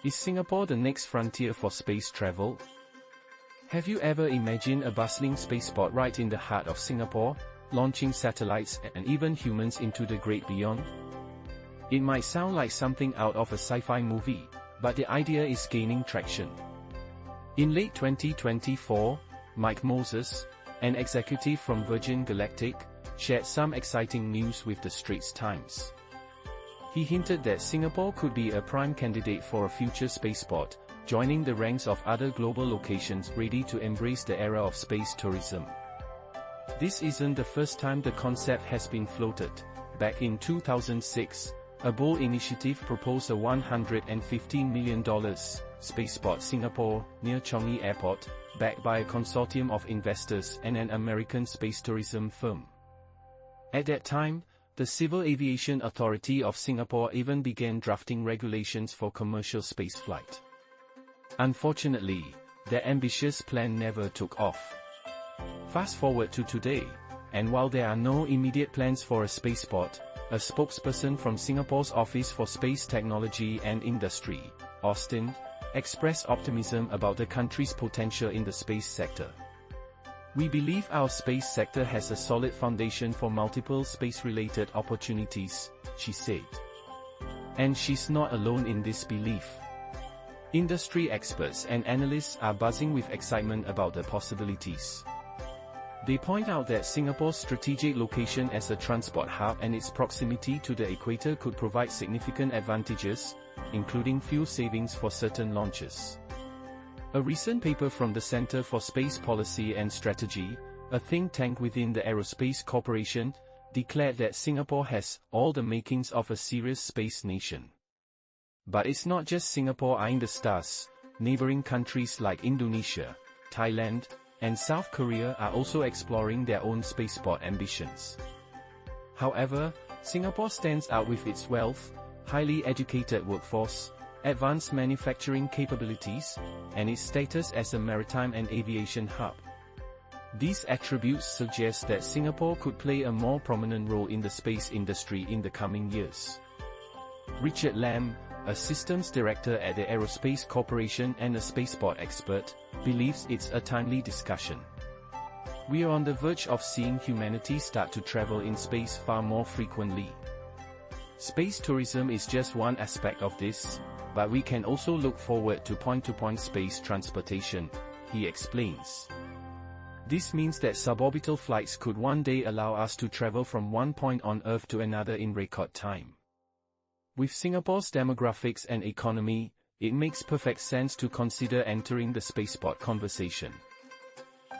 Is Singapore the next frontier for space travel? Have you ever imagined a bustling spaceport right in the heart of Singapore, launching satellites and even humans into the great beyond? It might sound like something out of a sci-fi movie, but the idea is gaining traction. In late 2024, Mike Moses, an executive from Virgin Galactic, shared some exciting news with the Straits Times. He hinted that Singapore could be a prime candidate for a future spaceport, joining the ranks of other global locations ready to embrace the era of space tourism. This isn't the first time the concept has been floated. Back in 2006, a bold initiative proposed a $115 million spaceport Singapore near Changi Airport, backed by a consortium of investors and an American space tourism firm. At that time, the Civil Aviation Authority of Singapore even began drafting regulations for commercial spaceflight. Unfortunately, their ambitious plan never took off. Fast forward to today, and while there are no immediate plans for a spaceport, a spokesperson from Singapore's Office for Space Technology and Industry, Austin, expressed optimism about the country's potential in the space sector. "We believe our space sector has a solid foundation for multiple space-related opportunities," she said. And she's not alone in this belief. Industry experts and analysts are buzzing with excitement about the possibilities. They point out that Singapore's strategic location as a transport hub and its proximity to the Equator could provide significant advantages, including fuel savings for certain launches. A recent paper from the Center for Space Policy and Strategy, a think tank within the Aerospace Corporation, declared that Singapore has all the makings of a serious space nation. But it's not just Singapore eyeing the stars. Neighboring countries like Indonesia, Thailand, and South Korea are also exploring their own spaceport ambitions. However, Singapore stands out with its wealth, highly educated workforce, advanced manufacturing capabilities, and its status as a maritime and aviation hub. These attributes suggest that Singapore could play a more prominent role in the space industry in the coming years. Richard Lam, a systems director at the Aerospace Corporation and a spaceport expert, believes it's a timely discussion. "We are on the verge of seeing humanity start to travel in space far more frequently. Space tourism is just one aspect of this, but we can also look forward to point-to-point space transportation," he explains. "This means that suborbital flights could one day allow us to travel from one point on Earth to another in record time. With Singapore's demographics and economy, it makes perfect sense to consider entering the spaceport conversation."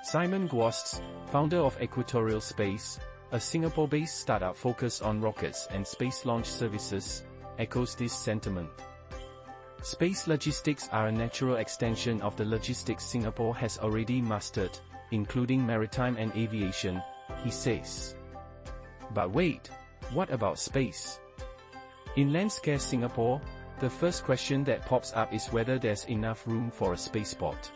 Simon Guosts, founder of Equatorial Space, a Singapore-based startup focused on rockets and space launch services, echoes this sentiment. "Space logistics are a natural extension of the logistics Singapore has already mastered, including maritime and aviation," he says. But wait, what about space? In land-scarce Singapore, the first question that pops up is whether there's enough room for a spaceport.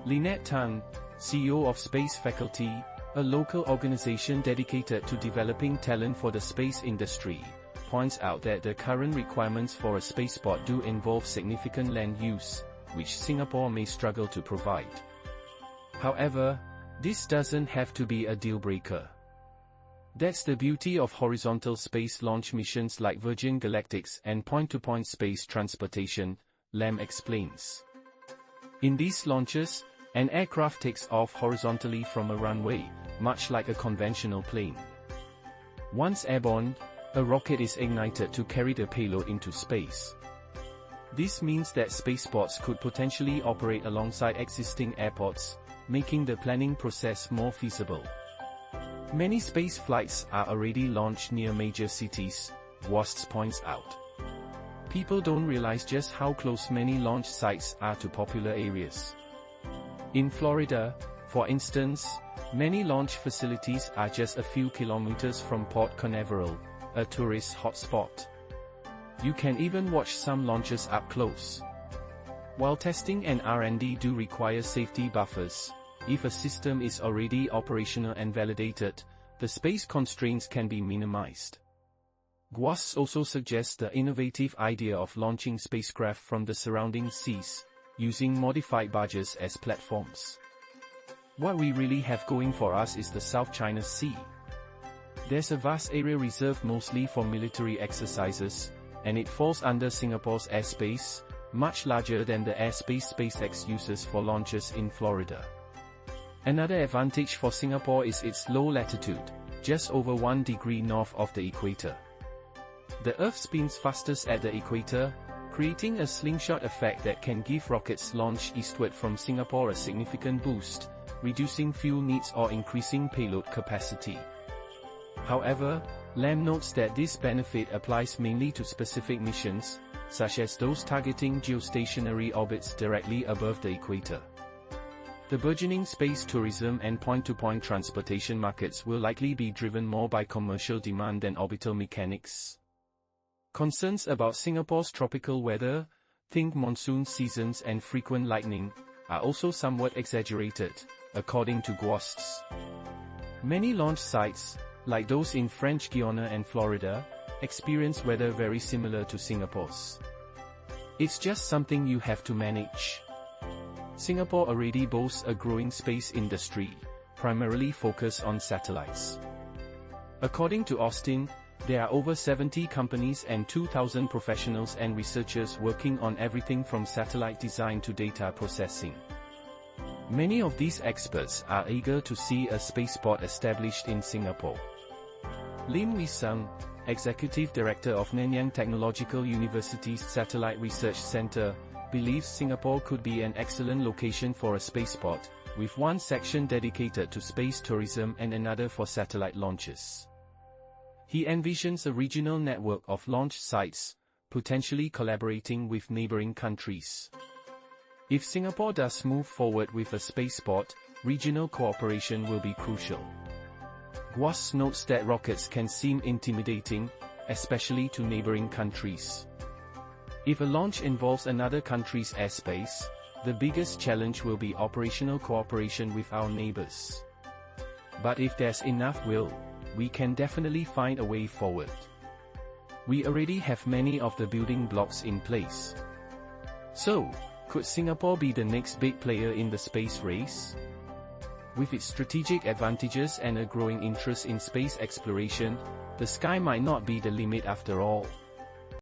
Lynette Tan, CEO of Space Faculty, a local organization dedicated to developing talent for the space industry, points out that the current requirements for a spaceport do involve significant land use, which Singapore may struggle to provide. However, this doesn't have to be a deal-breaker. That's the beauty of horizontal space launch missions like Virgin Galactic's and point-to-point space transportation, Lam explains. In these launches, an aircraft takes off horizontally from a runway, much like a conventional plane. Once airborne, a rocket is ignited to carry the payload into space. This means that spaceports could potentially operate alongside existing airports, making the planning process more feasible. Many space flights are already launched near major cities, Wosts points out. People don't realize just how close many launch sites are to popular areas. In Florida, for instance, many launch facilities are just a few kilometers from Port Canaveral, a tourist hotspot. You can even watch some launches up close. While testing and R&D do require safety buffers, if a system is already operational and validated, the space constraints can be minimized. Guas also suggests the innovative idea of launching spacecraft from the surrounding seas, using modified barges as platforms. What we really have going for us is the South China Sea. There's a vast area reserved mostly for military exercises, and it falls under Singapore's airspace, much larger than the airspace SpaceX uses for launches in Florida. Another advantage for Singapore is its low latitude, just over 1 degree north of the equator. The Earth spins fastest at the equator, creating a slingshot effect that can give rockets launched eastward from Singapore a significant boost, reducing fuel needs or increasing payload capacity. However, Lam notes that this benefit applies mainly to specific missions, such as those targeting geostationary orbits directly above the equator. The burgeoning space tourism and point-to-point transportation markets will likely be driven more by commercial demand than orbital mechanics. Concerns about Singapore's tropical weather, think monsoon seasons and frequent lightning, are also somewhat exaggerated, according to Guas. Many launch sites, like those in French Guiana and Florida, experience weather very similar to Singapore's. It's just something you have to manage. Singapore already boasts a growing space industry, primarily focused on satellites. According to Austin, there are over 70 companies and 2,000 professionals and researchers working on everything from satellite design to data processing. Many of these experts are eager to see a spaceport established in Singapore. Lim Wee-sung, Executive Director of Nanyang Technological University's Satellite Research Center, believes Singapore could be an excellent location for a spaceport, with one section dedicated to space tourism and another for satellite launches. He envisions a regional network of launch sites, potentially collaborating with neighboring countries. If Singapore does move forward with a spaceport, regional cooperation will be crucial. Guas notes that rockets can seem intimidating, especially to neighboring countries. If a launch involves another country's airspace, the biggest challenge will be operational cooperation with our neighbors. But if there's enough will, we can definitely find a way forward. We already have many of the building blocks in place. So, could Singapore be the next big player in the space race? With its strategic advantages and a growing interest in space exploration, the sky might not be the limit after all.